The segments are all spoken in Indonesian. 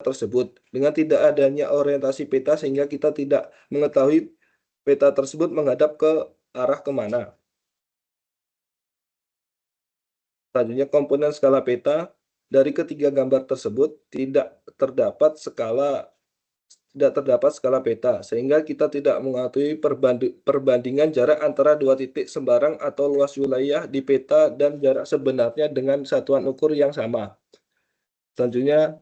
tersebut. Dengan tidak adanya orientasi peta sehingga kita tidak mengetahui peta tersebut menghadap ke arah kemana. Selanjutnya komponen skala peta. Dari ketiga gambar tersebut tidak terdapat skala peta, sehingga kita tidak mengetahui perbandingan jarak antara dua titik sembarang atau luas wilayah di peta dan jarak sebenarnya dengan satuan ukur yang sama. Selanjutnya,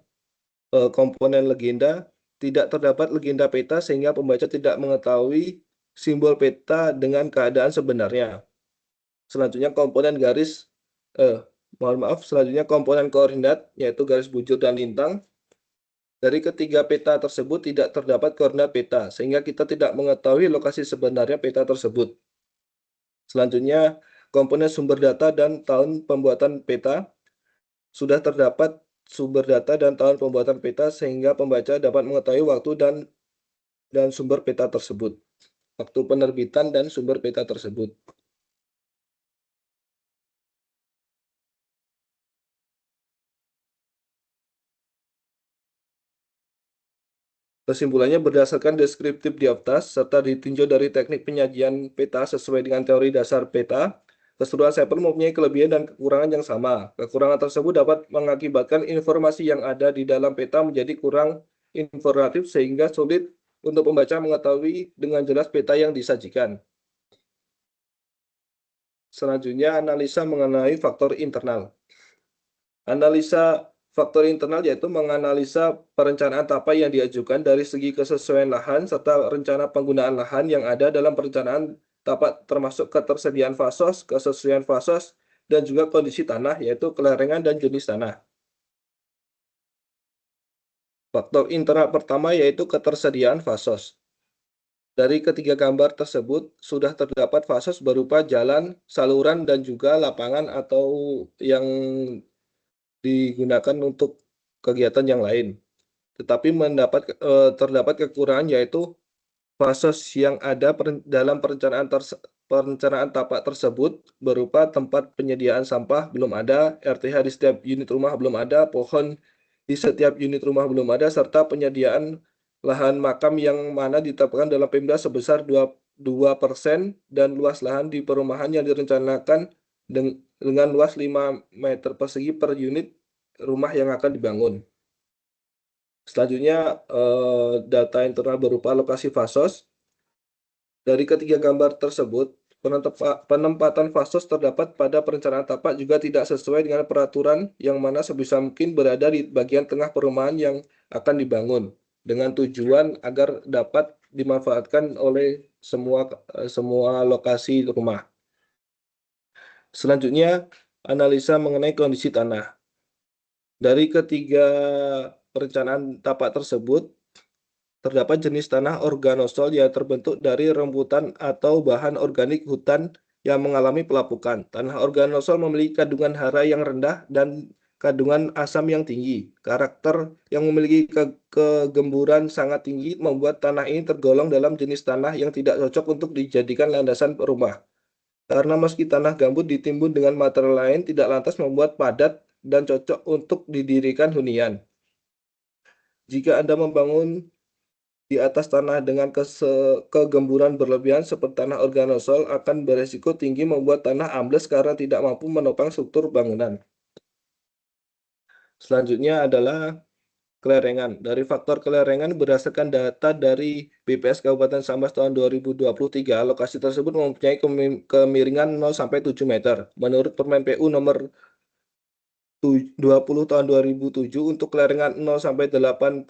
komponen legenda. Tidak terdapat legenda peta sehingga pembaca tidak mengetahui simbol peta dengan keadaan sebenarnya. Selanjutnya komponen selanjutnya komponen koordinat, yaitu garis bujur dan lintang. Dari ketiga peta tersebut tidak terdapat koordinat peta, sehingga kita tidak mengetahui lokasi sebenarnya peta tersebut. Selanjutnya, komponen sumber data dan tahun pembuatan peta. Sudah terdapat sumber data dan tahun pembuatan peta, sehingga pembaca dapat mengetahui waktu dan sumber peta tersebut. Waktu penerbitan dan sumber peta tersebut. Kesimpulannya, berdasarkan deskriptif di atas, serta ditinjau dari teknik penyajian peta sesuai dengan teori dasar peta, keseluruhan sampel mempunyai kelebihan dan kekurangan yang sama. Kekurangan tersebut dapat mengakibatkan informasi yang ada di dalam peta menjadi kurang informatif sehingga sulit untuk pembaca mengetahui dengan jelas peta yang disajikan. Selanjutnya, analisa mengenai faktor internal. Analisa faktor internal yaitu menganalisa perencanaan tapak yang diajukan dari segi kesesuaian lahan serta rencana penggunaan lahan yang ada dalam perencanaan tapak, termasuk ketersediaan fasos, kesesuaian fasos, dan juga kondisi tanah yaitu kelerengan dan jenis tanah. Faktor internal pertama yaitu ketersediaan fasos. Dari ketiga gambar tersebut sudah terdapat fasos berupa jalan, saluran, dan juga lapangan atau yang digunakan untuk kegiatan yang lain. Tetapi terdapat kekurangan yaitu fasos yang ada dalam perencanaan tapak tersebut berupa tempat penyediaan sampah belum ada, RTH di setiap unit rumah belum ada, pohon di setiap unit rumah belum ada, serta penyediaan lahan makam yang mana ditetapkan dalam Pemda sebesar 2% dan luas lahan di perumahan yang direncanakan dengan luas 5 meter persegi per unit rumah yang akan dibangun. Selanjutnya, data internal berupa lokasi fasos. Dari ketiga gambar tersebut, penempatan fasos terdapat pada perencanaan tapak juga tidak sesuai dengan peraturan yang mana sebisa mungkin berada di bagian tengah perumahan yang akan dibangun, dengan tujuan agar dapat dimanfaatkan oleh semua lokasi rumah. Selanjutnya, analisa mengenai kondisi tanah. Dari ketiga perencanaan tapak tersebut, terdapat jenis tanah organosol yang terbentuk dari rembutan atau bahan organik hutan yang mengalami pelapukan. Tanah organosol memiliki kandungan hara yang rendah dan kandungan asam yang tinggi. Karakter yang memiliki kegemburan sangat tinggi membuat tanah ini tergolong dalam jenis tanah yang tidak cocok untuk dijadikan landasan rumah. Karena meski tanah gambut ditimbun dengan material lain, tidak lantas membuat padat dan cocok untuk didirikan hunian. Jika Anda membangun di atas tanah dengan kegemburan berlebihan seperti tanah organosol, akan beresiko tinggi membuat tanah ambles karena tidak mampu menopang struktur bangunan. Selanjutnya adalah kelerengan. Dari faktor kelerengan berdasarkan data dari BPS Kabupaten Sambas tahun 2023, lokasi tersebut mempunyai kemiringan 0 sampai 7 meter. Menurut Permen PU nomor 20 tahun 2007, untuk kelerengan 0 sampai 8%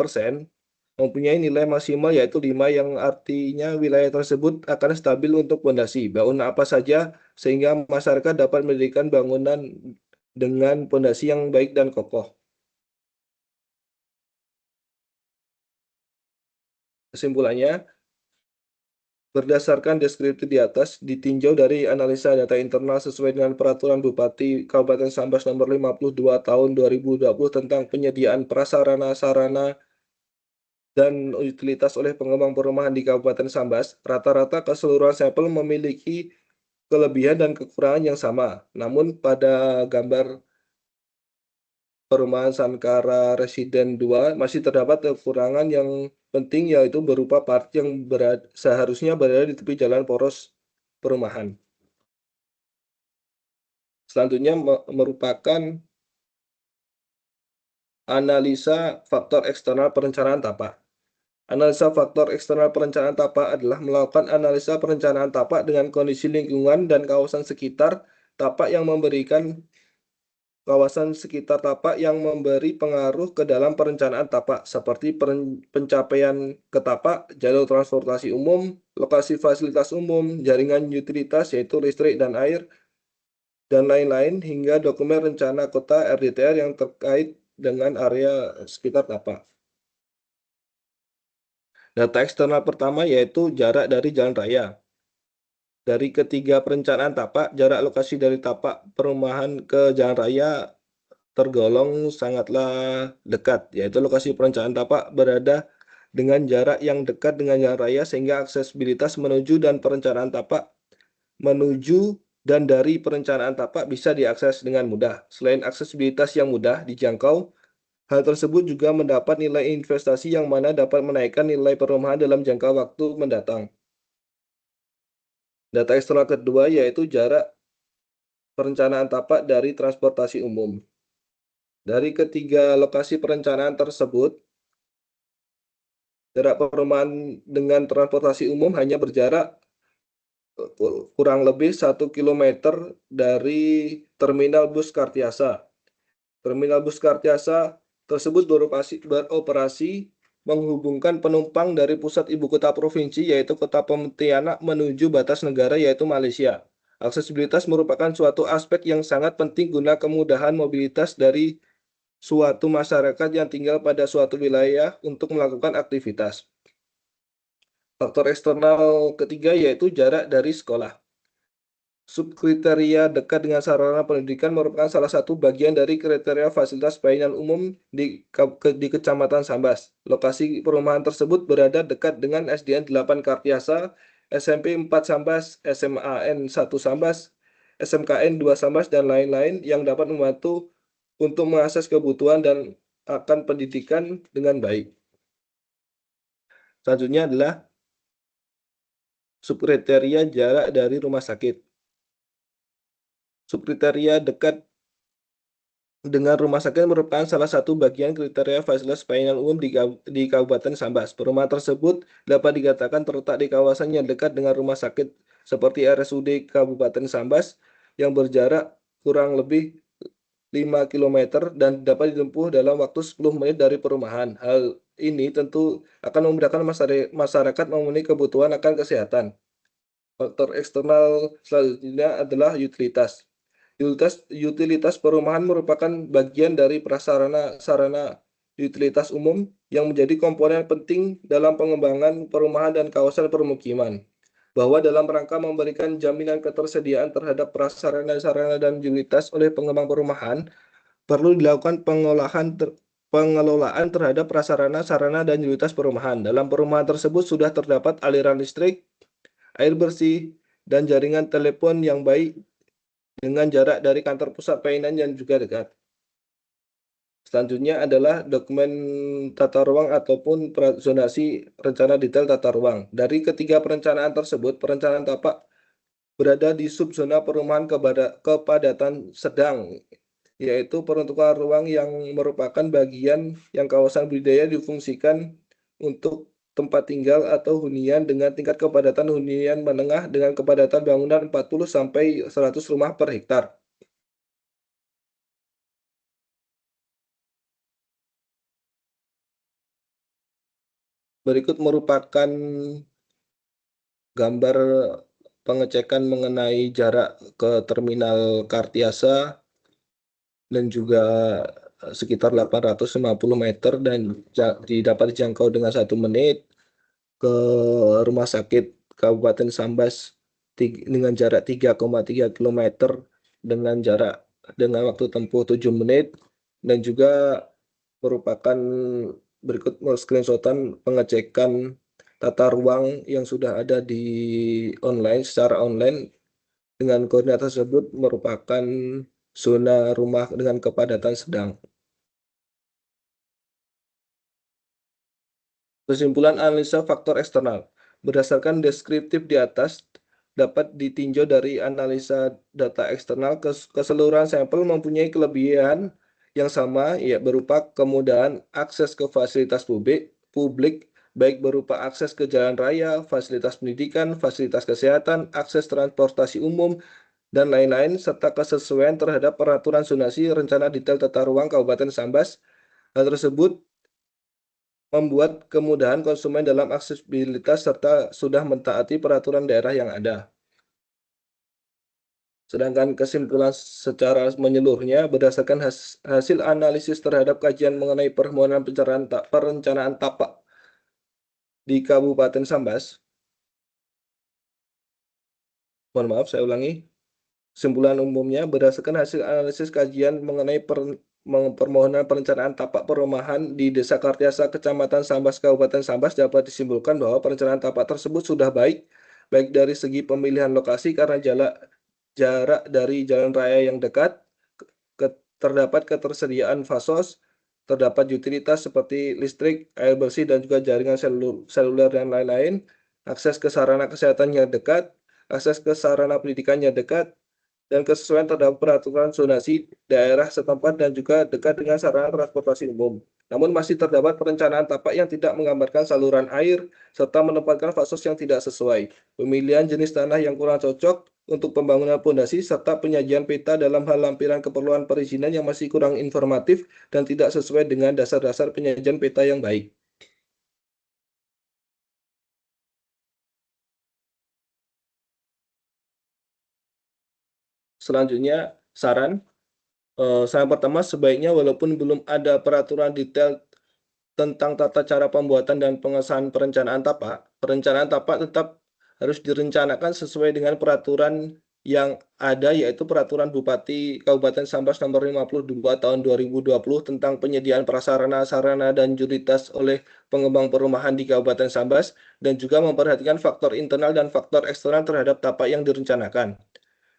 mempunyai nilai maksimal yaitu 5, yang artinya wilayah tersebut akan stabil untuk pondasi bangunan apa saja sehingga masyarakat dapat mendirikan bangunan dengan pondasi yang baik dan kokoh. Kesimpulannya, berdasarkan deskripsi di atas, ditinjau dari analisa data internal sesuai dengan Peraturan Bupati Kabupaten Sambas nomor 52 tahun 2020 tentang penyediaan prasarana-sarana dan utilitas oleh pengembang perumahan di Kabupaten Sambas, rata-rata keseluruhan sampel memiliki kelebihan dan kekurangan yang sama. Namun pada gambar Perumahan Sankara Residen 2 masih terdapat kekurangan yang penting, yaitu berupa parkir yang seharusnya berada di tepi jalan poros perumahan. Selanjutnya merupakan analisa faktor eksternal perencanaan tapak. Analisa faktor eksternal perencanaan tapak adalah melakukan analisa perencanaan tapak dengan kondisi lingkungan dan kawasan sekitar tapak yang memberi pengaruh ke dalam perencanaan tapak, seperti pencapaian ke tapak, jalur transportasi umum, lokasi fasilitas umum, jaringan utilitas yaitu listrik dan air, dan lain-lain, hingga dokumen rencana kota RDTR yang terkait dengan area sekitar tapak. Data eksternal pertama yaitu jarak dari jalan raya. Dari ketiga perencanaan tapak, jarak lokasi dari tapak perumahan ke jalan raya tergolong sangatlah dekat, yaitu lokasi perencanaan tapak berada dengan jarak yang dekat dengan jalan raya, sehingga aksesibilitas menuju dan perencanaan tapak menuju dan dari perencanaan tapak bisa diakses dengan mudah. Selain aksesibilitas yang mudah dijangkau, hal tersebut juga mendapat nilai investasi yang mana dapat menaikkan nilai perumahan dalam jangka waktu mendatang. Data eksternal kedua yaitu jarak perencanaan tapak dari transportasi umum. Dari ketiga lokasi perencanaan tersebut, jarak perumahan dengan transportasi umum hanya berjarak kurang lebih 1 km dari terminal bus Kartiasa. Terminal bus Kartiasa tersebut beroperasi menghubungkan penumpang dari pusat ibu kota provinsi yaitu Kota Pontianak menuju batas negara yaitu Malaysia. Aksesibilitas merupakan suatu aspek yang sangat penting guna kemudahan mobilitas dari suatu masyarakat yang tinggal pada suatu wilayah untuk melakukan aktivitas. Faktor eksternal ketiga yaitu jarak dari sekolah. Subkriteria dekat dengan sarana pendidikan merupakan salah satu bagian dari kriteria fasilitas pelayanan umum di Kecamatan Sambas. Lokasi perumahan tersebut berada dekat dengan SDN 8 Kartiasa, SMP 4 Sambas, SMAN 1 Sambas, SMKN 2 Sambas, dan lain-lain yang dapat membantu untuk mengakses kebutuhan dan akan pendidikan dengan baik. Selanjutnya adalah subkriteria jarak dari rumah sakit. Subkriteria dekat dengan rumah sakit merupakan salah satu bagian kriteria fasilitas pelayanan umum di Kabupaten Sambas. Perumahan tersebut dapat dikatakan terletak di kawasan yang dekat dengan rumah sakit seperti RSUD Kabupaten Sambas yang berjarak kurang lebih 5 km dan dapat ditempuh dalam waktu 10 menit dari perumahan. Hal ini tentu akan memudahkan masyarakat memenuhi kebutuhan akan kesehatan. Faktor eksternal selanjutnya adalah utilitas. Utilitas perumahan merupakan bagian dari prasarana-sarana utilitas umum yang menjadi komponen penting dalam pengembangan perumahan dan kawasan permukiman. Bahwa dalam rangka memberikan jaminan ketersediaan terhadap prasarana-sarana dan utilitas oleh pengembang perumahan, perlu dilakukan pengelolaan terhadap prasarana, sarana, dan utilitas perumahan. Dalam perumahan tersebut sudah terdapat aliran listrik, air bersih, dan jaringan telepon yang baik dengan jarak dari kantor pusat pelayanan yang juga dekat. Selanjutnya adalah dokumen tata ruang ataupun zonasi rencana detail tata ruang. Dari ketiga perencanaan tersebut, perencanaan tapak berada di subzona perumahan kepadatan sedang, yaitu peruntukan ruang yang merupakan bagian yang kawasan budidaya difungsikan untuk tempat tinggal atau hunian dengan tingkat kepadatan hunian menengah dengan kepadatan bangunan 40 sampai 100 rumah per hektar. Berikut merupakan gambar pengecekan mengenai jarak ke terminal Kartiasa dan juga sekitar 850 meter dan dapat dijangkau dengan 1 menit. Ke rumah sakit Kabupaten Sambas dengan jarak 3,3 km dengan waktu tempuh 7 menit, dan juga merupakan berikut screenshotan pengecekan tata ruang yang sudah ada secara online dengan koordinat tersebut merupakan zona rumah dengan kepadatan sedang. Kesimpulan analisa faktor eksternal. Berdasarkan deskriptif di atas, dapat ditinjau dari analisa data eksternal, keseluruhan sampel mempunyai kelebihan yang sama, ya berupa kemudahan akses ke fasilitas publik, baik berupa akses ke jalan raya, fasilitas pendidikan, fasilitas kesehatan, akses transportasi umum, dan lain-lain, serta kesesuaian terhadap peraturan zonasi rencana detail tata ruang Kabupaten Sambas. Hal tersebut membuat kemudahan konsumen dalam aksesibilitas serta sudah mentaati peraturan daerah yang ada. Sedangkan kesimpulan secara menyeluruhnya berdasarkan hasil analisis terhadap kajian mengenai permohonan perencanaan tapak di Kabupaten Sambas. Mohon maaf, saya ulangi. Kesimpulan umumnya berdasarkan hasil analisis kajian mengenai permohonan perencanaan tapak perumahan di Desa Kartiasa, Kecamatan Sambas, Kabupaten Sambas, dapat disimpulkan bahwa perencanaan tapak tersebut sudah baik dari segi pemilihan lokasi karena jarak dari jalan raya yang dekat, terdapat ketersediaan fasos, terdapat utilitas seperti listrik, air bersih, dan juga jaringan seluler dan lain-lain, akses ke sarana kesehatan yang dekat, akses ke sarana pendidikan yang dekat, dan kesesuaian terhadap peraturan zonasi daerah setempat dan juga dekat dengan sarana transportasi umum. Namun masih terdapat perencanaan tapak yang tidak menggambarkan saluran air serta menempatkan fasos yang tidak sesuai, pemilihan jenis tanah yang kurang cocok untuk pembangunan pondasi, serta penyajian peta dalam hal lampiran keperluan perizinan yang masih kurang informatif dan tidak sesuai dengan dasar-dasar penyajian peta yang baik. Selanjutnya, saran. Saran pertama, sebaiknya walaupun belum ada peraturan detail tentang tata cara pembuatan dan pengesahan perencanaan tapak tetap harus direncanakan sesuai dengan peraturan yang ada, yaitu Peraturan Bupati Kabupaten Sambas Nomor 52 Tahun 2020 tentang penyediaan prasarana, sarana, dan utilitas oleh pengembang perumahan di Kabupaten Sambas, dan juga memperhatikan faktor internal dan faktor eksternal terhadap tapak yang direncanakan.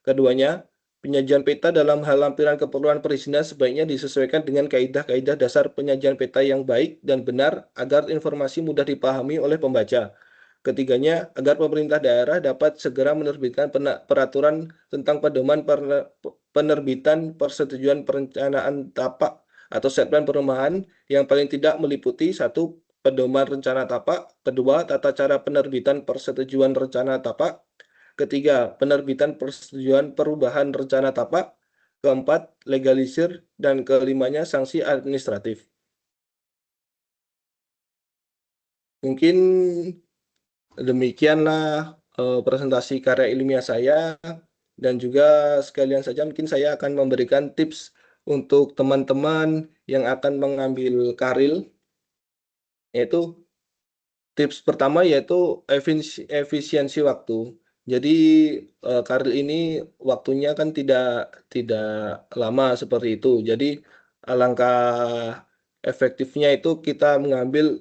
Keduanya, penyajian peta dalam hal lampiran keperluan perizinan sebaiknya disesuaikan dengan kaidah-kaidah dasar penyajian peta yang baik dan benar agar informasi mudah dipahami oleh pembaca. Ketiganya, agar pemerintah daerah dapat segera menerbitkan peraturan tentang pedoman penerbitan persetujuan perencanaan tapak atau set plan perumahan yang paling tidak meliputi: 1. Pedoman rencana tapak. 2. Tata cara penerbitan persetujuan rencana tapak. Ketiga, penerbitan persetujuan perubahan rencana tapak. Keempat, legalisir. Dan kelimanya, sanksi administratif. Mungkin demikianlah presentasi karya ilmiah saya, dan juga sekalian saja mungkin saya akan memberikan tips untuk teman-teman yang akan mengambil karil, yaitu tips pertama yaitu efisiensi waktu. Jadi karil ini waktunya kan tidak tidak lama seperti itu. Jadi alangkah efektifnya itu kita mengambil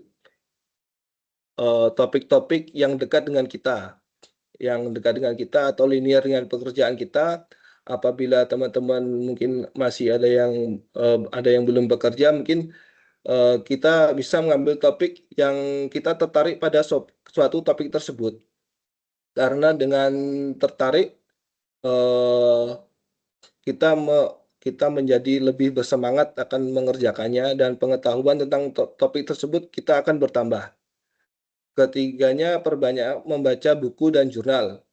topik-topik yang dekat dengan kita, atau linear dengan pekerjaan kita. Apabila teman-teman mungkin masih ada yang belum bekerja, mungkin kita bisa mengambil topik yang kita tertarik pada suatu topik tersebut. Karena dengan tertarik, eh, kita menjadi lebih bersemangat akan mengerjakannya, dan pengetahuan tentang topik tersebut kita akan bertambah. Ketiganya, perbanyak membaca buku dan jurnal.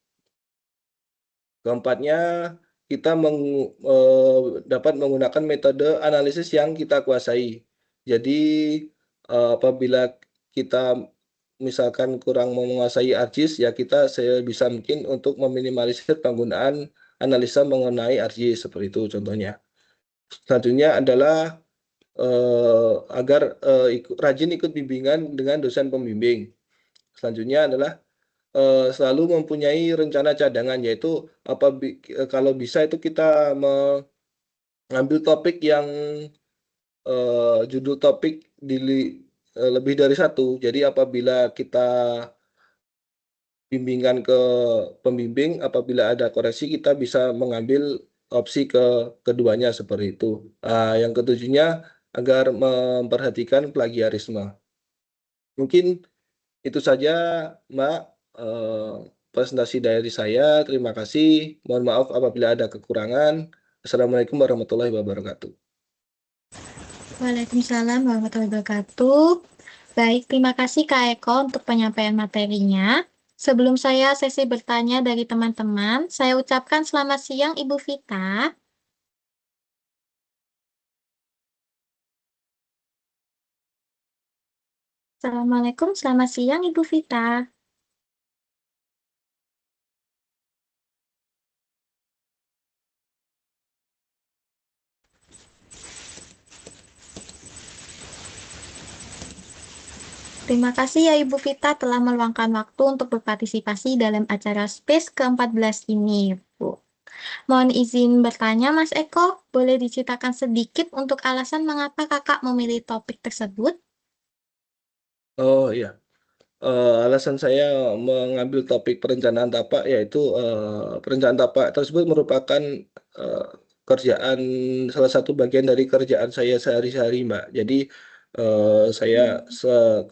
Keempatnya, kita dapat menggunakan metode analisis yang kita kuasai. Jadi apabila kita misalkan kurang menguasai ArcGIS, ya kita sebisa mungkin untuk meminimalisir penggunaan analisa mengenai ArcGIS, seperti itu contohnya. Selanjutnya adalah agar rajin ikut bimbingan dengan dosen pembimbing. Selanjutnya adalah selalu mempunyai rencana cadangan, yaitu kalau bisa itu kita mengambil topik yang judul topik lebih dari satu. Jadi apabila kita bimbingan ke pembimbing, apabila ada koreksi kita bisa mengambil opsi keduanya, seperti itu. Yang ketujuhnya, agar memperhatikan plagiarisme. Mungkin itu saja, Mbak, presentasi dari saya. Terima kasih. Mohon maaf apabila ada kekurangan. Assalamualaikum warahmatullahi wabarakatuh. Waalaikumsalam warahmatullahi wabarakatuh. Baik, terima kasih Kak Eko untuk penyampaian materinya. Sebelum saya sesi bertanya dari teman-teman, saya ucapkan selamat siang Ibu Vita. Assalamualaikum, selamat siang Ibu Vita. Terima kasih ya Ibu Vita telah meluangkan waktu untuk berpartisipasi dalam acara Space ke-14 ini, Bu. Mohon izin bertanya, Mas Eko, boleh diceritakan sedikit untuk alasan mengapa Kakak memilih topik tersebut? Oh iya, alasan saya mengambil topik perencanaan tapak yaitu, perencanaan tapak tersebut merupakan, kerjaan salah satu bagian dari kerjaan saya sehari-hari, Mbak. Jadi, saya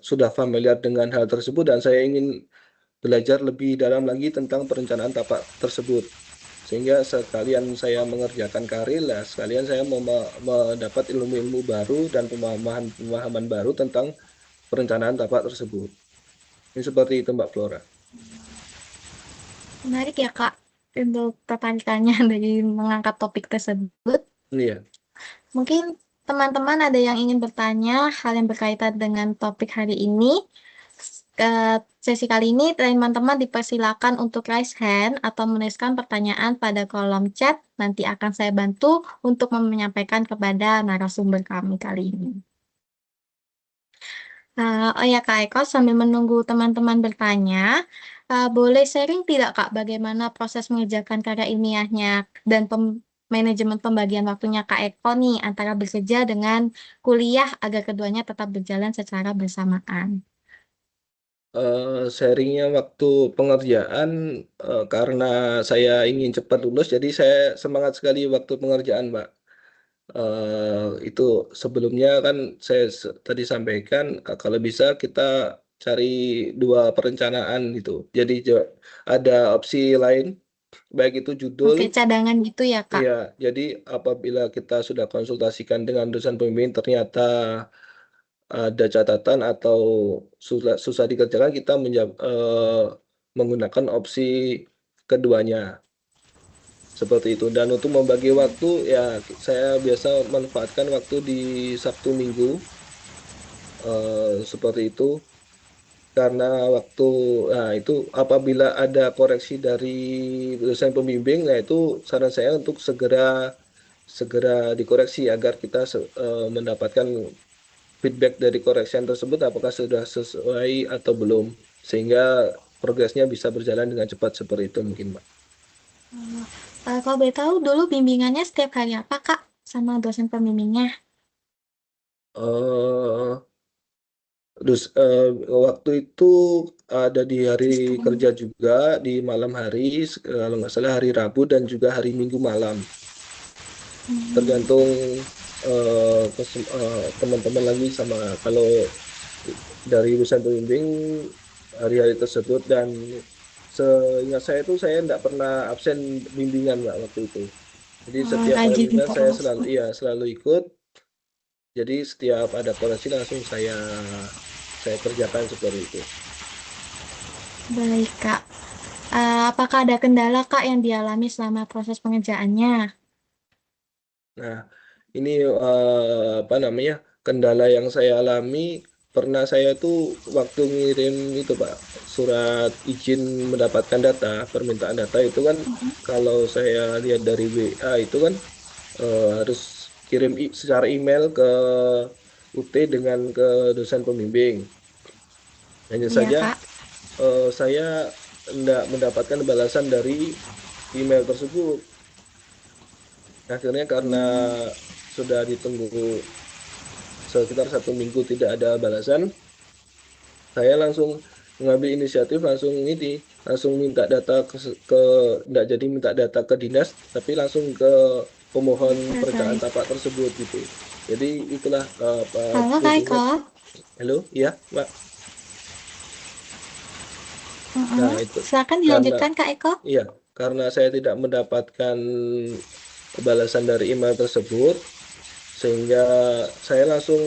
sudah familiar dengan hal tersebut dan saya ingin belajar lebih dalam lagi tentang perencanaan tapak tersebut. Sehingga sekalian saya mengerjakan karir, lah sekalian saya mendapat ilmu-ilmu baru dan pemahaman baru tentang perencanaan tapak tersebut. Ini seperti itu, Mbak Flora. Menarik ya Kak, untuk tertarikannya dari mengangkat topik tersebut. Iya. Mungkin teman-teman ada yang ingin bertanya hal yang berkaitan dengan topik hari ini. Sesi kali ini teman-teman dipersilakan untuk raise hand atau menuliskan pertanyaan pada kolom chat. Nanti akan saya bantu untuk menyampaikan kepada narasumber kami kali ini. Oh ya Kak Eko, sambil menunggu teman-teman bertanya, boleh sharing tidak Kak bagaimana proses mengerjakan karya ilmiahnya dan manajemen pembagian waktunya Kak Eko nih antara bekerja dengan kuliah agar keduanya tetap berjalan secara bersamaan. Sharing waktu pengerjaan, karena saya ingin cepat lulus, jadi saya semangat sekali waktu pengerjaan, Mbak. Itu sebelumnya kan saya tadi sampaikan, kalau bisa kita cari 2 perencanaan gitu. Jadi ada opsi lain, baik itu judul. Oke, cadangan gitu ya Kak. Iya, jadi apabila kita sudah konsultasikan dengan dosen pembimbing ternyata ada catatan atau susah susah dikerjakan, kita menggunakan opsi keduanya, seperti itu. Dan untuk membagi waktu, ya saya biasa manfaatkan waktu di Sabtu Minggu, seperti itu. Karena waktu itu apabila ada koreksi dari dosen pembimbing, nah itu saran saya untuk segera segera dikoreksi agar kita mendapatkan feedback dari koreksian tersebut apakah sudah sesuai atau belum, sehingga progresnya bisa berjalan dengan cepat seperti itu mungkin, Mbak. Kalau boleh tahu dulu bimbingannya setiap hari apa Kak sama dosen pembimbingnya? Eh, waktu itu ada di hari Sistem. kerja juga, di malam hari, kalau nggak salah hari Rabu dan juga hari Minggu malam. Tergantung teman-teman lagi sama kalau dari dosen pembimbing hari-hari tersebut. Dan seingat saya itu saya tidak pernah absen bimbingan, Mbak, waktu itu. Jadi setiap hari Rajin bimbingan saya terus. selalu ikut. Jadi setiap ada koreksi langsung saya kerjakan seperti itu. Baik Kak. Apakah ada kendala Kak yang dialami selama proses pengerjaannya? Nah, ini apa namanya, kendala yang saya alami pernah saya tuh waktu ngirim itu, Pak, surat izin mendapatkan data, permintaan data itu kan kalau saya lihat dari WA itu kan harus kirim secara email ke UT dengan ke dosen pembimbing. Hanya Iya saja Kak. saya tidak mendapatkan balasan dari email tersebut. Akhirnya karena sudah ditunggu sekitar 1 minggu tidak ada balasan, saya langsung mengambil inisiatif langsung minta data nggak jadi minta data ke dinas, tapi langsung ke pemohon perencanaan Terkait. tapak tersebut gitu. Jadi itulah Halo Kak fungsinya. Eko. Halo, iya, Pak. Nah, itu Silakan karena dilanjutkan Kak Eko. iya, karena saya tidak mendapatkan balasan dari email tersebut, sehingga saya langsung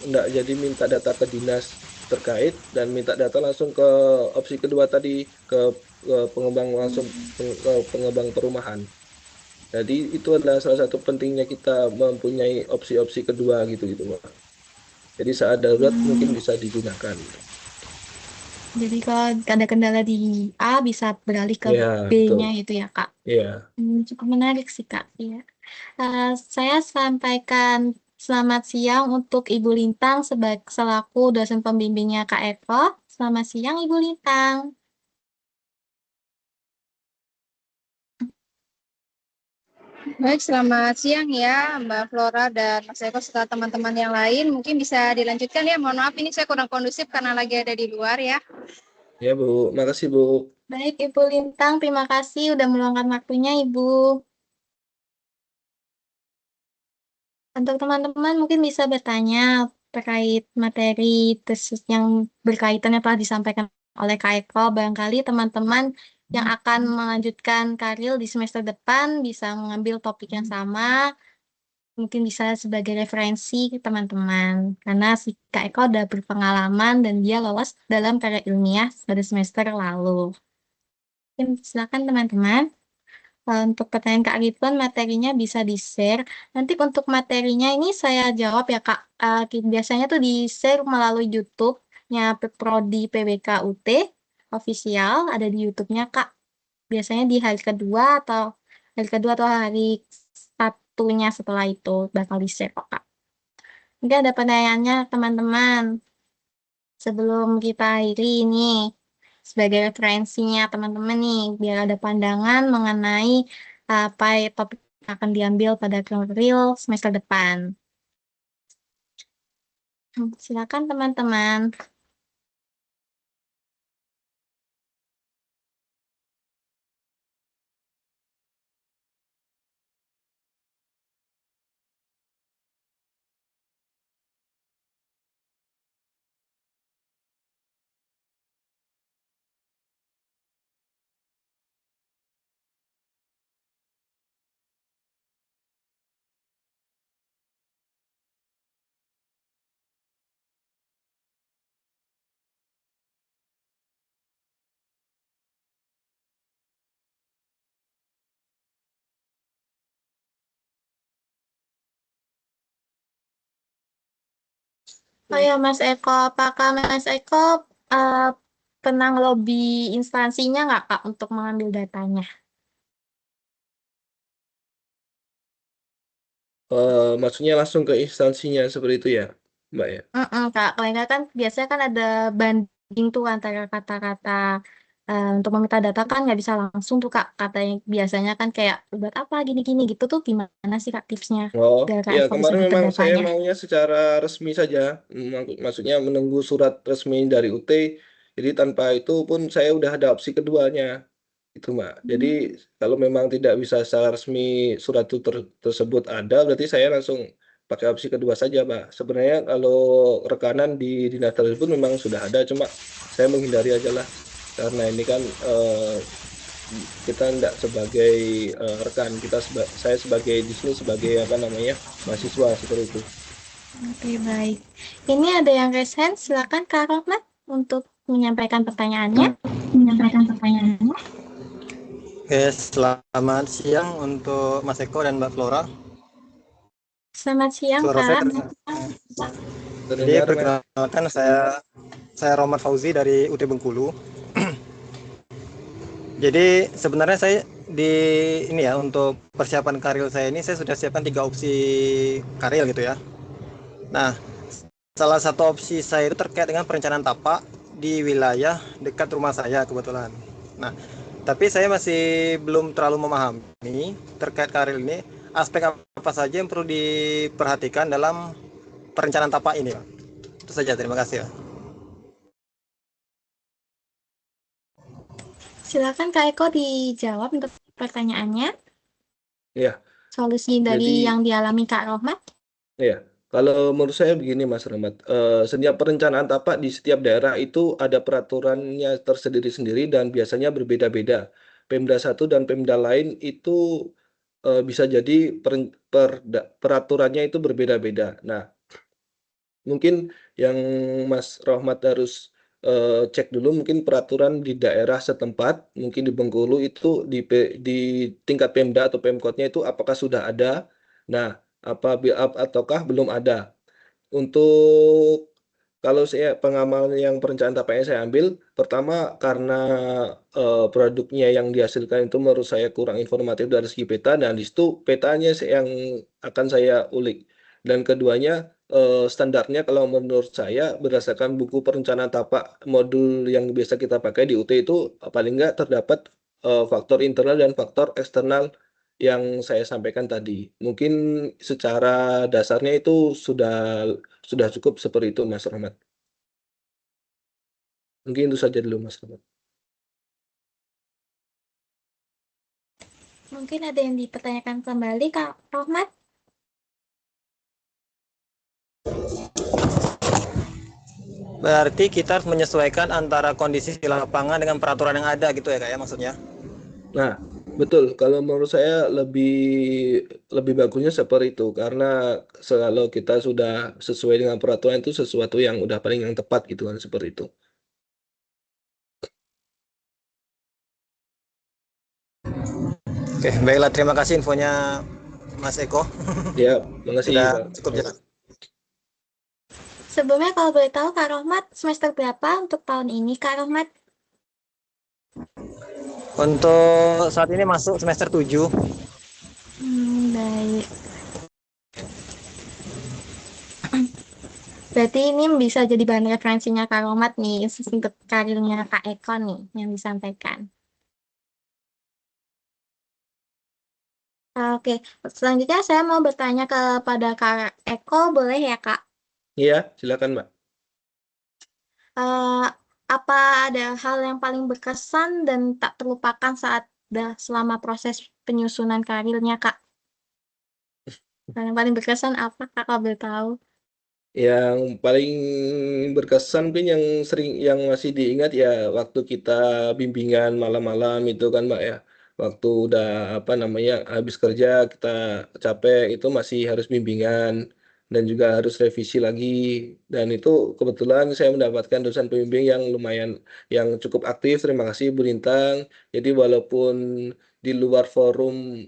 enggak jadi minta data ke dinas terkait dan minta data langsung ke opsi kedua tadi, ke pengembang langsung ke pengembang perumahan. Jadi itu adalah salah satu pentingnya kita mempunyai opsi-opsi kedua gitu gitu, Mbak. Jadi saat darurat mungkin bisa digunakan gitu. Jadi kalau ada kendala di A bisa beralih ke Ya, betul. B-nya gitu ya Kak. Ya. Cukup menarik sih Kak. Iya. Saya sampaikan selamat siang untuk Ibu Lintang sebagai selaku dosen pembimbingnya Kak Eko. Selamat siang Ibu Lintang. Baik, selamat siang ya Mbak Flora dan Mas Eko serta teman-teman yang lain. Mungkin bisa dilanjutkan ya. Mohon maaf ini saya kurang kondusif karena lagi ada di luar ya. Ya, Bu. Makasih, Bu. Baik Ibu Lintang, terima kasih udah meluangkan waktunya Ibu. Untuk teman-teman mungkin bisa bertanya terkait materi tesis yang berkaitan yang telah disampaikan oleh Kak Eko. Barangkali teman-teman yang akan melanjutkan karir di semester depan bisa mengambil topik yang sama, mungkin bisa sebagai referensi ke teman-teman. Karena si Kak Eko udah berpengalaman dan dia lolos dalam karya ilmiah pada semester lalu. Mungkin silakan teman-teman. Untuk pertanyaan Kak Ridwan, materinya bisa di-share. Nanti untuk materinya ini saya jawab ya Kak. Biasanya tuh di-share melalui YouTube-nya Prodi PBK UT official, ada di YouTube-nya Kak. Biasanya di hari kedua atau hari satunya setelah itu bakal di-share kok Kak. Mungkin ada pertanyaannya teman-teman. Sebelum kita akhiri ini, sebagai referensinya teman-teman nih, biar ada pandangan mengenai apa topik yang akan diambil pada real semester depan. Silakan teman-teman. Oh ya Mas Eko, apakah Mas Eko eh, pernah lobby instansinya nggak Kak untuk mengambil datanya? Maksudnya langsung ke instansinya seperti itu ya, Mbak ya? Kak, kalau enggak kan biasanya kan ada banding tuh antara kata-kata untuk meminta data kan nggak bisa langsung tuh Kak. Katanya biasanya kan kayak buat apa gini-gini gitu tuh gimana sih Kak tipsnya Oh, biar Kak ya Eko bisa kemarin dapat memang saya datanya? maunya secara resmi saja, maksudnya menunggu surat resmi dari UT. Jadi tanpa itu pun saya udah ada opsi keduanya, itu Mbak. Jadi kalau memang tidak bisa secara resmi surat itu tersebut ada, berarti saya langsung pakai opsi kedua saja, Mbak. Sebenarnya kalau rekanan di dinas tersebut memang sudah ada, cuma saya menghindari aja lah, karena ini kan kita tidak sebagai rekan, saya sebagai di sini sebagai apa namanya mahasiswa seperti itu. Oke, baik. Ini ada yang raise hand, silakan Kak Rohmat untuk menyampaikan pertanyaannya. Oke, selamat siang untuk Mas Eko dan Mbak Flora. Selamat siang Suara Kak. saya terdengar. Jadi Terdengar, Mas? perkenalkan saya Rohmat Fauzi dari UT Bengkulu. Jadi sebenarnya saya ini ya untuk persiapan karir saya ini saya sudah siapkan 3 opsi karir gitu ya. Nah, salah satu opsi saya itu terkait dengan perencanaan tapak di wilayah dekat rumah saya kebetulan. Nah, tapi saya masih belum terlalu memahami terkait karir ini aspek apa saja yang perlu diperhatikan dalam perencanaan tapak ini, Pak. Itu saja, terima kasih, Pak. Silakan Kak Eko dijawab untuk pertanyaannya. Ya, Solusi dari jadi yang dialami Kak Rohmat. ya. Kalau menurut saya begini Mas Rahmat, setiap perencanaan tapak di setiap daerah itu ada peraturannya tersendiri-sendiri dan biasanya berbeda-beda. Pemda satu dan Pemda lain itu bisa jadi peraturannya itu berbeda-beda. Nah, mungkin yang Mas Rahmat harus cek dulu mungkin peraturan di daerah setempat, mungkin di Bengkulu itu di tingkat Pemda atau Pemkotnya itu apakah sudah ada? Nah, ataukah belum ada? Untuk kalau saya pengamal yang perencanaan tapaknya saya ambil, pertama karena produknya yang dihasilkan itu menurut saya kurang informatif dari segi peta, dan di situ petanya yang akan saya ulik. Dan keduanya standarnya kalau menurut saya berdasarkan buku perencanaan tapak modul yang biasa kita pakai di UT itu paling nggak terdapat faktor internal dan faktor eksternal yang saya sampaikan tadi. Mungkin secara dasarnya itu sudah cukup seperti itu Mas Rahmat. Mungkin itu saja dulu Mas Rahmat. Mungkin ada yang dipertanyakan kembali, Kak Rohmat? Berarti kita harus menyesuaikan antara kondisi di lapangan dengan peraturan yang ada gitu ya Kak ya maksudnya? Nah, betul. Kalau menurut saya lebih bagusnya seperti itu karena kalau kita sudah sesuai dengan peraturan itu sesuatu yang udah paling yang tepat gitu kan seperti itu. Oke, baiklah terima kasih infonya Mas Eko. Ya, makasih Sudah Pak. cukup jelas. Sebelumnya kalau boleh tahu Kak Rohmat semester berapa untuk tahun ini Kak Rohmat? Untuk saat ini masuk semester 7. Baik. Berarti ini bisa jadi bahan referensinya Kak Rohmat nih untuk karirnya Kak Eko nih yang disampaikan. Oke, selanjutnya saya mau bertanya kepada Kak Eko, boleh ya Kak? Iya, silakan Mbak. Apa ada hal yang paling berkesan dan tak terlupakan selama proses penyusunan karirnya Kak? Hal yang paling berkesan apa Kak kalau boleh tahu? Yang paling berkesan mungkin yang masih diingat ya waktu kita bimbingan malam-malam itu kan Mbak ya. Waktu udah habis kerja kita capek itu masih harus bimbingan dan juga harus revisi lagi. Dan itu kebetulan saya mendapatkan dosen pembimbing yang lumayan yang cukup aktif. Terima kasih Bu Lintang. Jadi walaupun di luar forum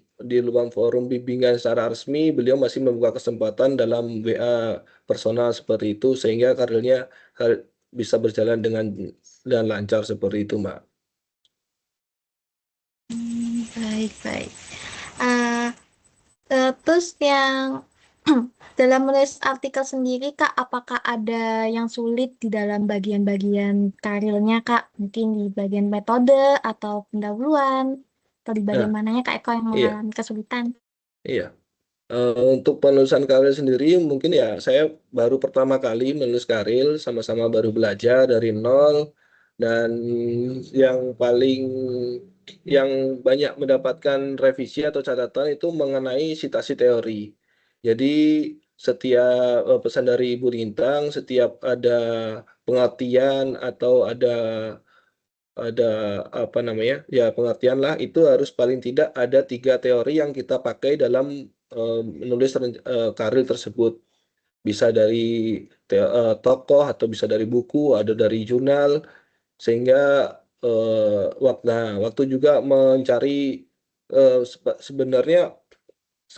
bimbingan secara resmi, beliau masih membuka kesempatan dalam WA personal seperti itu sehingga karirnya bisa berjalan dengan lancar seperti itu, Mbak. Baik. Terus yang dalam menulis artikel sendiri Kak, apakah ada yang sulit di dalam bagian-bagian karirnya Kak? Mungkin di bagian metode atau pendahuluan atau di bagian Nah, mananya Kak Eko yang iya, mengalami kesulitan? iya. Untuk penulisan karya sendiri mungkin ya saya baru pertama kali menulis karya, sama-sama baru belajar dari nol, dan yang banyak mendapatkan revisi atau catatan itu mengenai citasi teori. Jadi setiap pesan dari Ibu Lintang, setiap ada pengertian atau ada pengertian lah itu harus paling tidak ada 3 teori yang kita pakai dalam menulis karya tersebut. Bisa dari tokoh atau bisa dari buku, ada dari jurnal, sehingga waktu juga mencari sebenarnya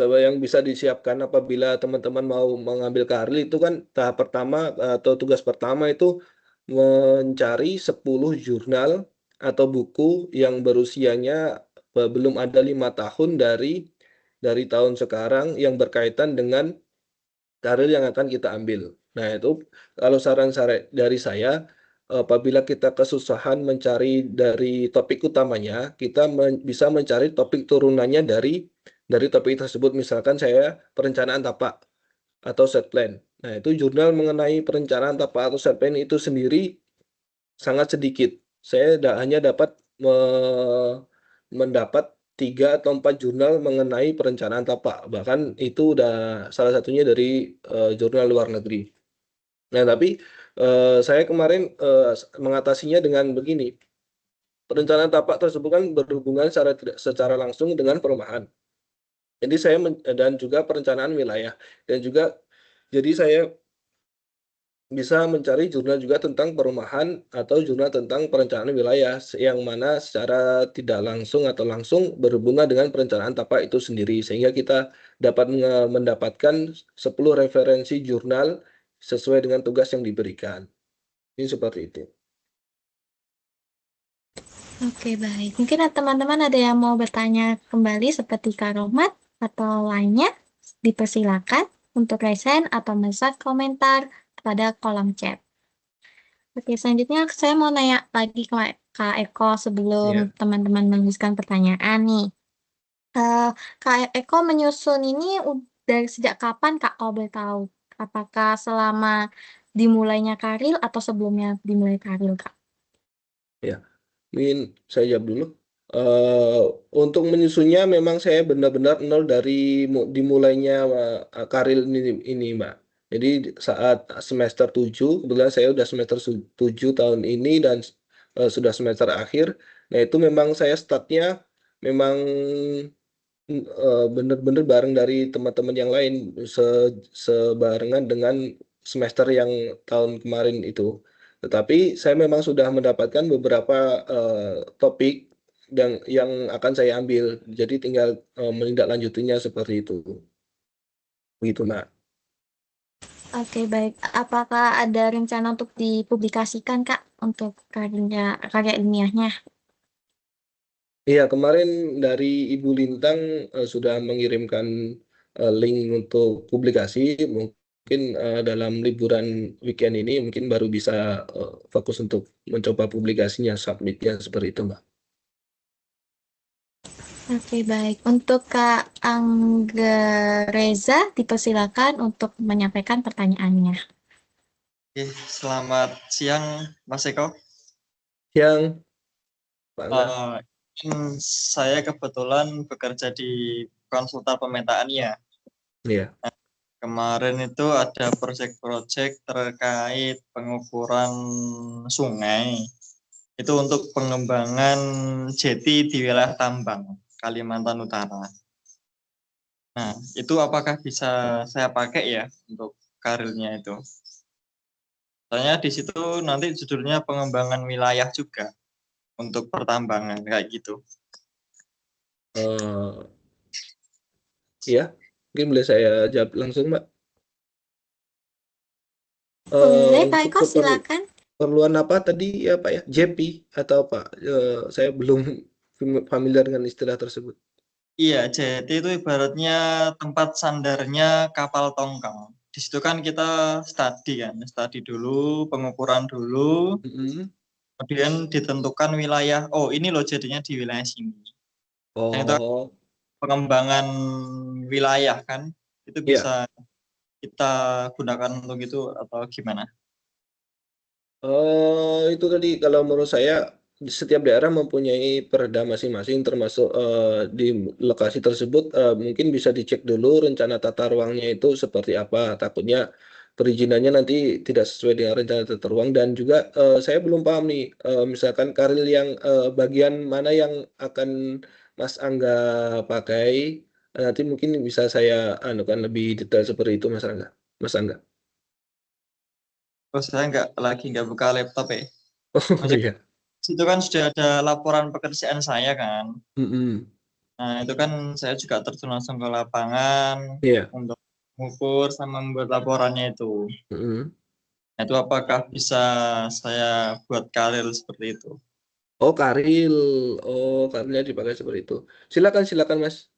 yang bisa disiapkan apabila teman-teman mau mengambil karya itu kan tahap pertama atau tugas pertama itu mencari 10 jurnal atau buku yang berusianya belum ada 5 tahun dari tahun sekarang yang berkaitan dengan karir yang akan kita ambil. Nah, itu kalau saran dari saya, apabila kita kesusahan mencari dari topik utamanya, kita bisa mencari topik turunannya dari topik tersebut. Misalkan saya perencanaan tapak atau set plan. Nah, itu jurnal mengenai perencanaan tapak atau set plan itu sendiri sangat sedikit. Saya hanya dapat mendapat 3 atau 4 jurnal mengenai perencanaan tapak. Bahkan itu udah salah satunya dari jurnal luar negeri. Nah, tapi saya kemarin mengatasinya dengan begini. Perencanaan tapak tersebut kan berhubungan secara langsung dengan perumahan. Jadi dan juga perencanaan wilayah dan juga jadi saya bisa mencari jurnal juga tentang perumahan atau jurnal tentang perencanaan wilayah yang mana secara tidak langsung atau langsung berhubungan dengan perencanaan tapak itu sendiri sehingga kita dapat mendapatkan 10 referensi jurnal sesuai dengan tugas yang diberikan. Ini seperti itu. Oke, baik. Mungkin teman-teman ada yang mau bertanya kembali seperti Kak Rohmat atau lainnya, dipersilakan untuk raise hand atau men-share komentar pada kolom chat. Oke, selanjutnya saya mau nanya lagi ke Kak Eko sebelum teman-teman menuliskan pertanyaan nih. Kak Eko menyusun ini dari sejak kapan Kak, kalau boleh tahu? Apakah selama dimulainya karir atau sebelumnya dimulai karir Kak? Ya, mungkin saya jawab dulu. Untuk menyusunnya memang saya benar-benar nol dari dimulainya karir ini, Mbak. Jadi saat semester 7, kebetulan saya udah semester 7 tahun ini dan sudah semester akhir. Nah, itu memang saya startnya memang benar-benar bareng dari teman-teman yang lain sebarengan dengan semester yang tahun kemarin itu. Tetapi saya memang sudah mendapatkan beberapa topik yang akan saya ambil. Jadi tinggal menindaklanjutinya seperti itu. Begitu, Mbak. Oke, baik. Apakah ada rencana untuk dipublikasikan Kak untuk karya ilmiahnya? Iya, kemarin dari Ibu Lintang sudah mengirimkan link untuk publikasi. Mungkin dalam liburan weekend ini mungkin baru bisa fokus untuk mencoba publikasinya, submitnya seperti itu, Mbak. Oke, baik. Untuk Kak Angga Reza, dipersilakan untuk menyampaikan pertanyaannya. Oke, selamat siang Mas Eko. Yang Pak Angga. Saya kebetulan bekerja di konsultan pemetaan ya. Iya. Kemarin itu ada proyek-proyek terkait pengukuran sungai. Itu untuk pengembangan jeti di wilayah tambang Kalimantan Utara. Nah, itu apakah bisa saya pakai ya untuk karirnya itu? Soalnya di situ nanti judulnya pengembangan wilayah juga untuk pertambangan kayak gitu. Iya, mungkin boleh saya jawab langsung, Mbak. Boleh, Kak Untuk Eko, silakan. keperluan apa tadi ya Pak ya? JP atau apa? Saya belum familiar dengan istilah tersebut. Iya, jeti itu ibaratnya tempat sandarnya kapal tongkang. Di situ kan kita studi dulu, pengukuran dulu, kemudian ditentukan wilayah. Oh, ini loh jadinya di wilayah sini. Yang itu Oh, pengembangan wilayah kan, itu iya. bisa kita gunakan untuk itu atau gimana? Itu tadi kalau menurut saya setiap daerah mempunyai perda masing-masing termasuk di lokasi tersebut mungkin bisa dicek dulu rencana tata ruangnya itu seperti apa. Takutnya perizinannya nanti tidak sesuai dengan rencana tata ruang dan juga saya belum paham nih misalkan karir yang bagian mana yang akan Mas Angga pakai. Nanti mungkin bisa saya anukan lebih detail seperti itu Mas Angga. Mas Angga. Oh, saya nggak buka laptop ya. Oh Maksudnya, iya. itu kan sudah ada laporan pekerjaan saya kan. Nah, itu kan saya juga terjun langsung ke lapangan Iya. untuk mengukur sama membuat laporannya itu. Nah, itu apakah bisa saya buat karir seperti itu? Oh, karil. Oh, karilnya dipakai seperti itu. Silakan, Mas.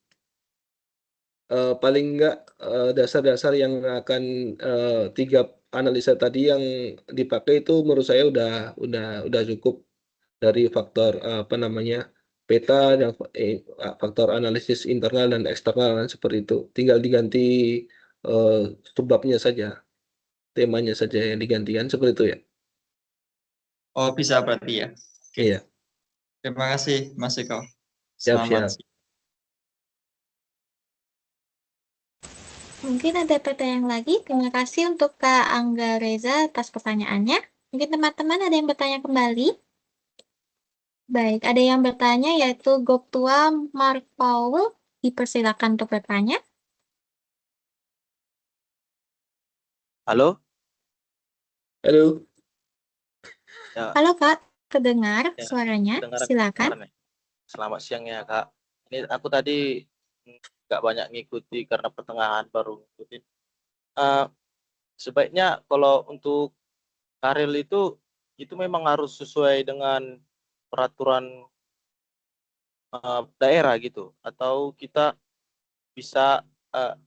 Paling enggak dasar-dasar yang akan 3 analisa tadi yang dipakai itu menurut saya udah cukup dari faktor apa namanya peta dan faktor analisis internal dan eksternal kan seperti itu. Tinggal diganti subbabnya saja, temanya saja yang digantikan seperti itu ya. Oh, bisa berarti ya. Oke. Iya. Terima kasih Mas Eko. Siap. Selamat siang. Mungkin ada pertanyaan lagi. Terima kasih untuk Kak Angga Reza atas pertanyaannya. Mungkin teman-teman ada yang bertanya kembali. Baik, ada yang bertanya yaitu Goptua Mark Paul. Dipersilakan untuk bertanya. Halo? Halo. Ya, Halo Kak, terdengar ya, suaranya. kedengaran, Silakan. kedengaran nih. Selamat siang ya, Kak. Ini aku tadi nggak banyak ngikuti karena pertengahan baru ngikutin. Eh, sebaiknya kalau untuk karir itu memang harus sesuai dengan peraturan daerah gitu, atau kita bisa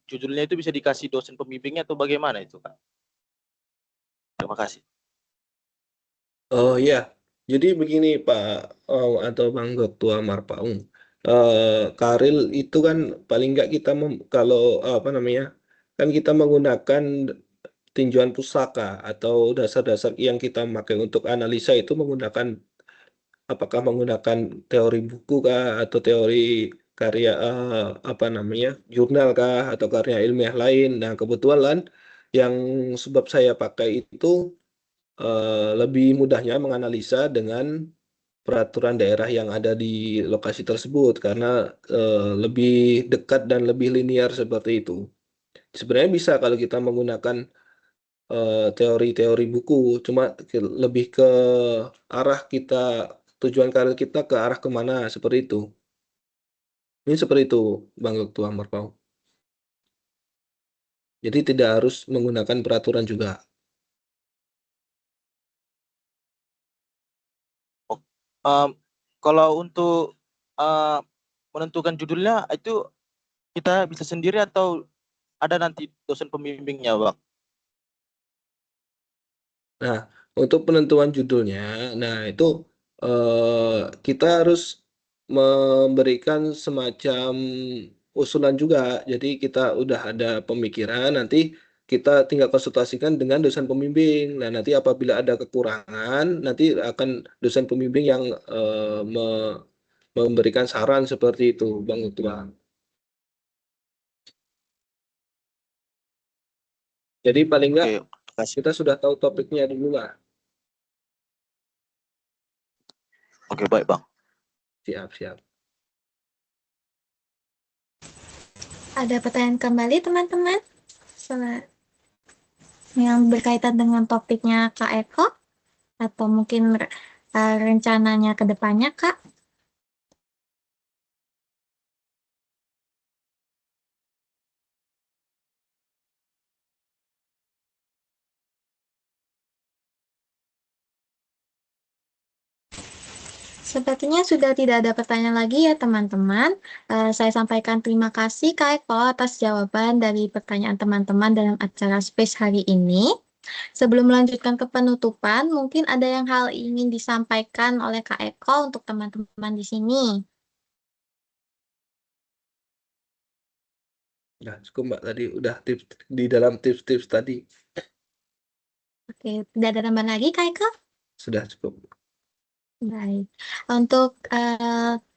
judulnya itu bisa dikasih dosen pembimbingnya atau bagaimana itu, Kak? Terima kasih. Oh iya, jadi begini Pak atau Bang Ketua Marpaung, Karil itu kan paling nggak kita kalau apa namanya, kan kita menggunakan tinjauan pustaka atau dasar-dasar yang kita pakai untuk analisa itu menggunakan apakah menggunakan teori buku kah atau teori karya apa namanya jurnal kah atau karya ilmiah lain. Nah kebetulan yang sebab saya pakai itu lebih mudahnya menganalisa dengan peraturan daerah yang ada di lokasi tersebut karena lebih dekat dan lebih linear seperti itu. Sebenarnya bisa kalau kita menggunakan teori-teori buku, cuma lebih ke arah kita, tujuan karir kita ke arah kemana, seperti itu. Ini seperti itu, Bang Ketua Marpau. Jadi tidak harus menggunakan peraturan juga. Kalau untuk menentukan judulnya itu kita bisa sendiri atau ada nanti dosen pembimbingnya, Bang? Nah, untuk penentuan judulnya, nah itu kita harus memberikan semacam usulan juga. Jadi kita udah ada pemikiran, nanti kita tinggal konsultasikan dengan dosen pembimbing. Nah, nanti apabila ada kekurangan, nanti akan dosen pembimbing yang memberikan saran seperti itu, Bang Ketua. Jadi paling nggak Oke, kasih. kita sudah tahu topiknya dulu lah. Oke, baik, Bang. Siap, siap. Ada pertanyaan kembali teman-teman yang berkaitan dengan topiknya Kak Eko atau mungkin rencananya ke depannya Kak? Sepertinya sudah tidak ada pertanyaan lagi ya teman-teman. Saya sampaikan terima kasih Kak Eko atas jawaban dari pertanyaan teman-teman dalam acara Space hari ini. Sebelum melanjutkan ke penutupan, mungkin ada yang hal ingin disampaikan oleh Kak Eko untuk teman-teman di sini. Nah, cukup Mbak tadi udah tips di dalam tips-tips tadi Oke, tidak ada tambahan lagi Kak Eko? sudah cukup. Baik, untuk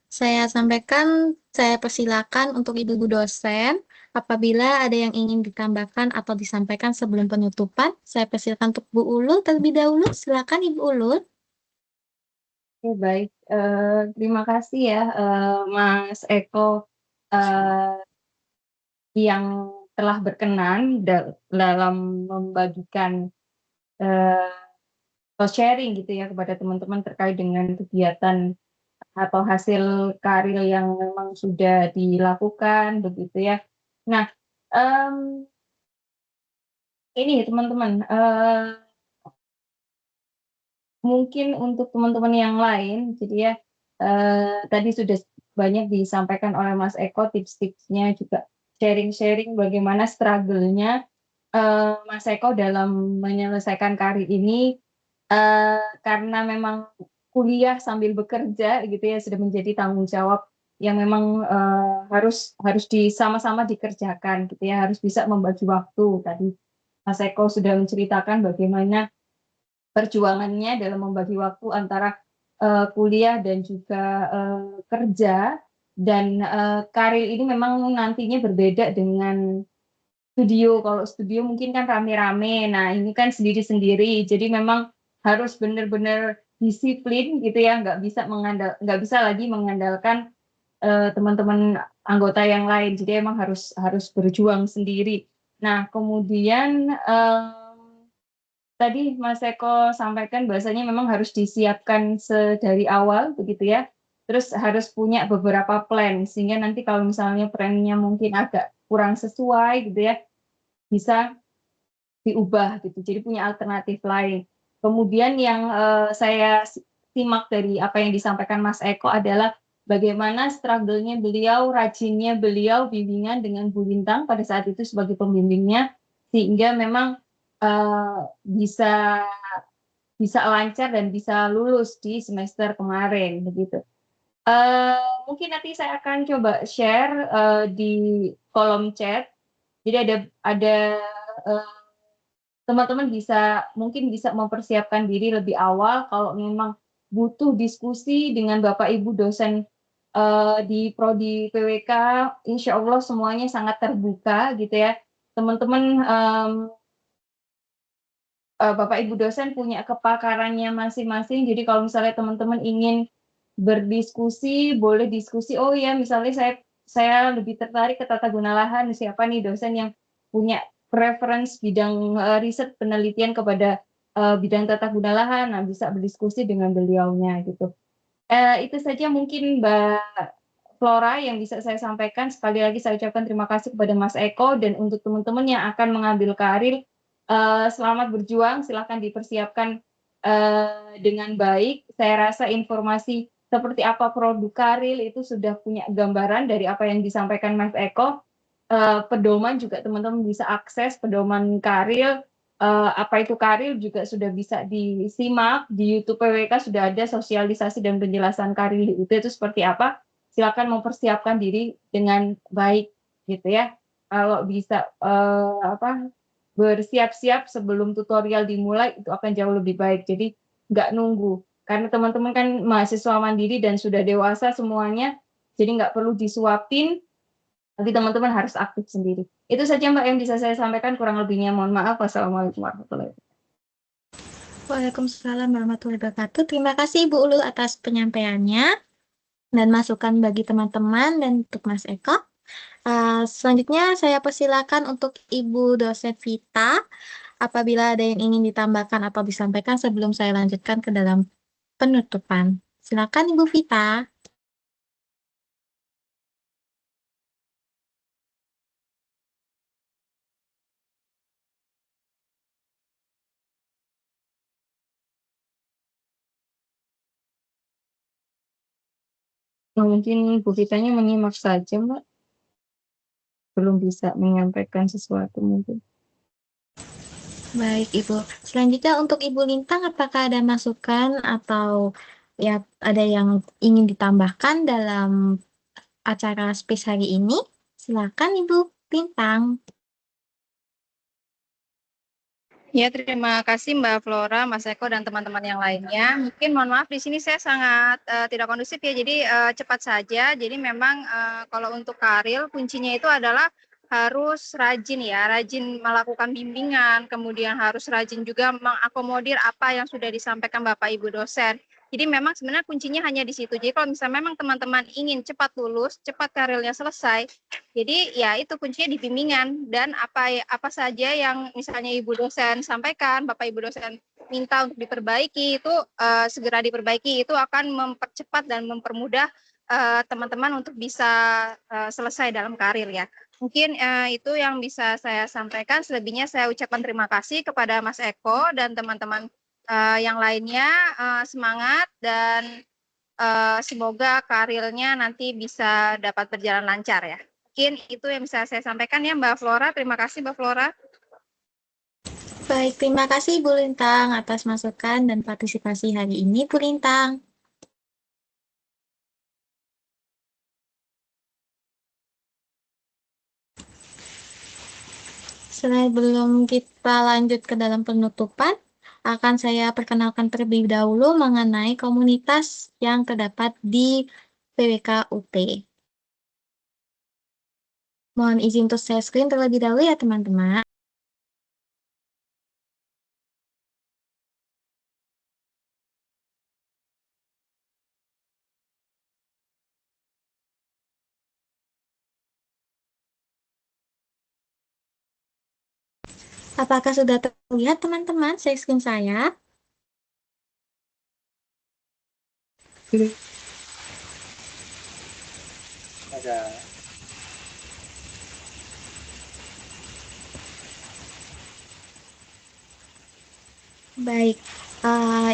saya sampaikan, saya persilakan untuk Ibu dosen, apabila ada yang ingin ditambahkan atau disampaikan sebelum penutupan, saya persilakan untuk Bu Ulul terlebih dahulu. Silakan Ibu Ulul. Oke, baik. Terima kasih ya, Mas Eko, yang telah berkenan dalam membagikan atau sharing gitu ya kepada teman-teman terkait dengan kegiatan atau hasil karya yang memang sudah dilakukan begitu ya. Nah, ini teman-teman, mungkin untuk teman-teman yang lain, jadi ya tadi sudah banyak disampaikan oleh Mas Eko tips-tipsnya juga sharing-sharing bagaimana struggle-nya Mas Eko dalam menyelesaikan karir ini karena memang kuliah sambil bekerja gitu ya sudah menjadi tanggung jawab yang memang harus sama-sama dikerjakan gitu ya, harus bisa membagi waktu. Tadi Mas Eko sudah menceritakan bagaimana perjuangannya dalam membagi waktu antara kuliah dan juga kerja, dan karir ini memang nantinya berbeda dengan studio. Kalau studio mungkin kan rame-rame. Nah, ini kan sendiri-sendiri. Jadi memang harus benar-benar disiplin gitu ya, nggak bisa lagi mengandalkan teman-teman anggota yang lain. Jadi emang harus berjuang sendiri. Nah, kemudian tadi Mas Eko sampaikan bahwasanya memang harus disiapkan dari awal begitu ya. Terus harus punya beberapa plan sehingga nanti kalau misalnya plannya mungkin agak kurang sesuai gitu ya, bisa diubah gitu. Jadi punya alternatif lain. Kemudian yang saya simak dari apa yang disampaikan Mas Eko adalah bagaimana struggle-nya beliau, rajinnya beliau bimbingan dengan Bu Lintang pada saat itu sebagai pembimbingnya, sehingga memang bisa lancar dan bisa lulus di semester kemarin begitu. Mungkin nanti saya akan coba share di kolom chat. Jadi ada teman-teman mungkin bisa mempersiapkan diri lebih awal kalau memang butuh diskusi dengan Bapak Ibu dosen di prodi PWK, insya Allah semuanya sangat terbuka gitu ya. Teman-teman Bapak Ibu dosen punya kepakarannya masing-masing. Jadi kalau misalnya teman-teman ingin berdiskusi, boleh diskusi. Oh ya, misalnya saya lebih tertarik ke tata guna lahan. Siapa nih dosen yang punya preference bidang riset penelitian kepada bidang tata guna lahan? Nah, bisa berdiskusi dengan beliaunya gitu. Itu saja mungkin Mbak Flora yang bisa saya sampaikan. Sekali lagi saya ucapkan terima kasih kepada Mas Eko dan untuk teman-teman yang akan mengambil karir. Selamat berjuang, silahkan dipersiapkan dengan baik. Saya rasa informasi seperti apa produk karir itu sudah punya gambaran dari apa yang disampaikan Mas Eko. Pedoman juga teman-teman bisa akses pedoman karir. Apa itu karir juga sudah bisa disimak di YouTube PWK, sudah ada sosialisasi dan penjelasan karir itu seperti apa. Silakan mempersiapkan diri dengan baik gitu ya. Kalau bisa bersiap-siap sebelum tutorial dimulai itu akan jauh lebih baik. Jadi nggak nunggu. Karena teman-teman kan mahasiswa mandiri dan sudah dewasa semuanya, jadi nggak perlu disuapin, nanti teman-teman harus aktif sendiri. Itu saja Mbak yang bisa saya sampaikan, kurang lebihnya mohon maaf. Wassalamualaikum warahmatullahi wabarakatuh. Waalaikumsalam warahmatullahi wabarakatuh. Terima kasih Ibu Ulul atas penyampaiannya dan masukan bagi teman-teman dan untuk Mas Eko. Selanjutnya saya persilakan untuk Ibu dosen Vita, apabila ada yang ingin ditambahkan atau disampaikan sebelum saya lanjutkan ke dalam penutupan. Silakan Ibu Vita. Mungkin Bu Vitanya menyimak saja Mbak, belum bisa menyampaikan sesuatu mungkin. Baik Ibu. Selanjutnya untuk Ibu Lintang, apakah ada masukan atau ya ada yang ingin ditambahkan dalam acara space hari ini? Silakan Ibu Lintang. Ya, terima kasih Mbak Flora, Mas Eko, dan teman-teman yang lainnya. Mungkin mohon maaf di sini saya sangat tidak kondusif ya, jadi cepat saja. Jadi memang kalau untuk karir kuncinya itu adalah harus rajin ya, rajin melakukan bimbingan, kemudian harus rajin juga mengakomodir apa yang sudah disampaikan Bapak Ibu dosen. Jadi memang sebenarnya kuncinya hanya di situ. Jadi kalau misalnya memang teman-teman ingin cepat lulus, cepat karirnya selesai, jadi ya itu kuncinya di bimbingan dan apa saja yang misalnya Ibu dosen sampaikan, Bapak Ibu dosen minta untuk diperbaiki itu segera diperbaiki, itu akan mempercepat dan mempermudah teman-teman untuk bisa selesai dalam karir ya. Mungkin itu yang bisa saya sampaikan. Selebihnya saya ucapkan terima kasih kepada Mas Eko dan teman-teman yang lainnya. Semangat dan semoga karirnya nanti bisa dapat berjalan lancar ya. Mungkin itu yang bisa saya sampaikan ya Mbak Flora. Terima kasih Mbak Flora. Baik, terima kasih Bu Lintang atas masukan dan partisipasi hari ini Bu Lintang. Sebelum kita lanjut ke dalam penutupan, akan saya perkenalkan terlebih dahulu mengenai komunitas yang terdapat di PWK UT. Mohon izin untuk share screen terlebih dahulu ya teman-teman. Apakah sudah terlihat teman-teman share screen saya? Baik,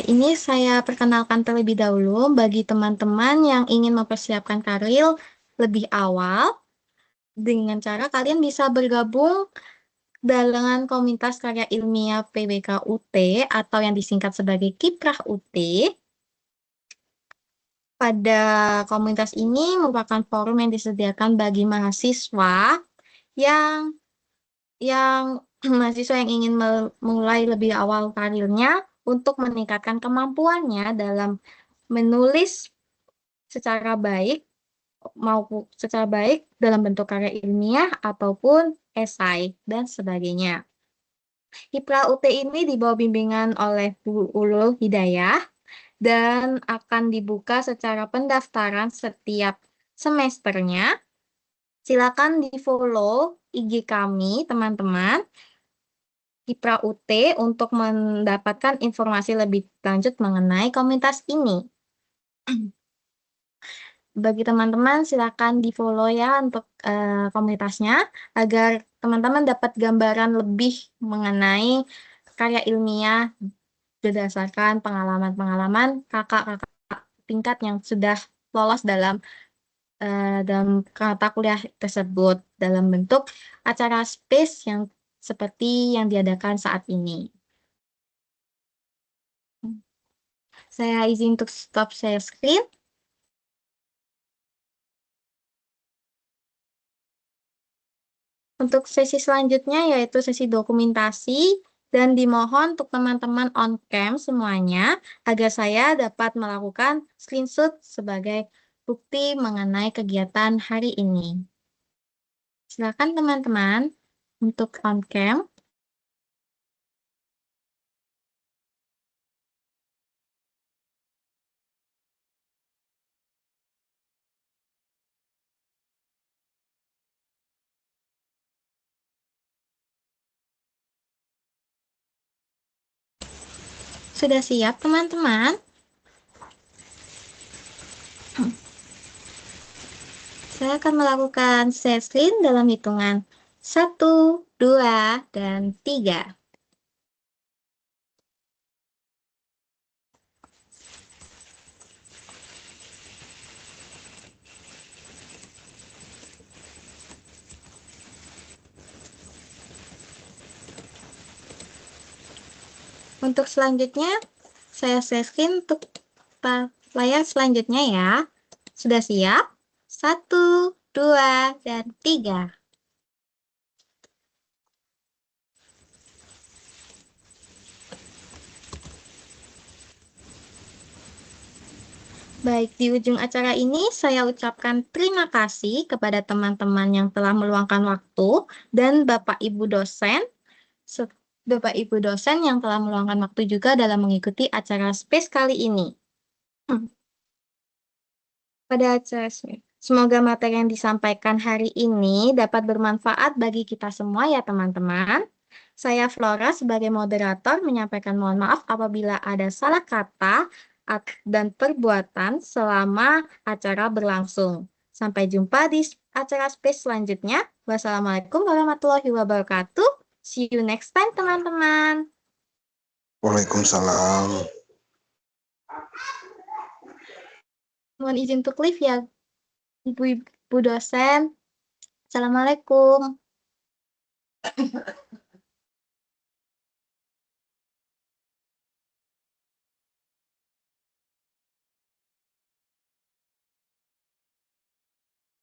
ini saya perkenalkan terlebih dahulu bagi teman-teman yang ingin mempersiapkan karir lebih awal, dengan cara kalian bisa bergabung dengan komunitas karya ilmiah PBK UT atau yang disingkat sebagai Kiprah UT. Pada komunitas ini merupakan forum yang disediakan bagi mahasiswa yang mahasiswa yang ingin memulai lebih awal karirnya untuk meningkatkan kemampuannya dalam menulis secara baik dalam bentuk karya ilmiah ataupun esai dan sebagainya. Kiprah UT ini di bawah bimbingan oleh Bu Ulul Hidayah dan akan dibuka secara pendaftaran setiap semesternya. Silakan di-follow IG kami, teman-teman, Kiprah UT untuk mendapatkan informasi lebih lanjut mengenai komunitas ini. Bagi teman-teman, silakan di-follow ya untuk komunitasnya, agar teman-teman dapat gambaran lebih mengenai karya ilmiah berdasarkan pengalaman-pengalaman kakak-kakak tingkat yang sudah lolos dalam mata kuliah tersebut dalam bentuk acara space yang seperti yang diadakan saat ini. Saya izin untuk stop share screen. Untuk sesi selanjutnya yaitu sesi dokumentasi, dan dimohon untuk teman-teman on cam semuanya agar saya dapat melakukan screenshot sebagai bukti mengenai kegiatan hari ini. Silakan teman-teman untuk on cam. Sudah siap teman-teman? Saya akan melakukan share screen dalam hitungan 1, 2, dan 3. Untuk selanjutnya, saya share screen untuk layar selanjutnya ya. Sudah siap? 1, 2, dan 3. Baik, di ujung acara ini saya ucapkan terima kasih kepada teman-teman yang telah meluangkan waktu dan Bapak Ibu dosen yang telah meluangkan waktu juga dalam mengikuti acara space kali ini. Pada acara semoga materi yang disampaikan hari ini dapat bermanfaat bagi kita semua ya teman-teman. Saya Flora sebagai moderator menyampaikan mohon maaf apabila ada salah kata dan perbuatan selama acara berlangsung. Sampai jumpa di acara space selanjutnya. Wassalamualaikum warahmatullahi wabarakatuh. See you next time teman-teman. Waalaikumsalam. Mohon izin untuk live ya, Ibu dosen. Assalamualaikum.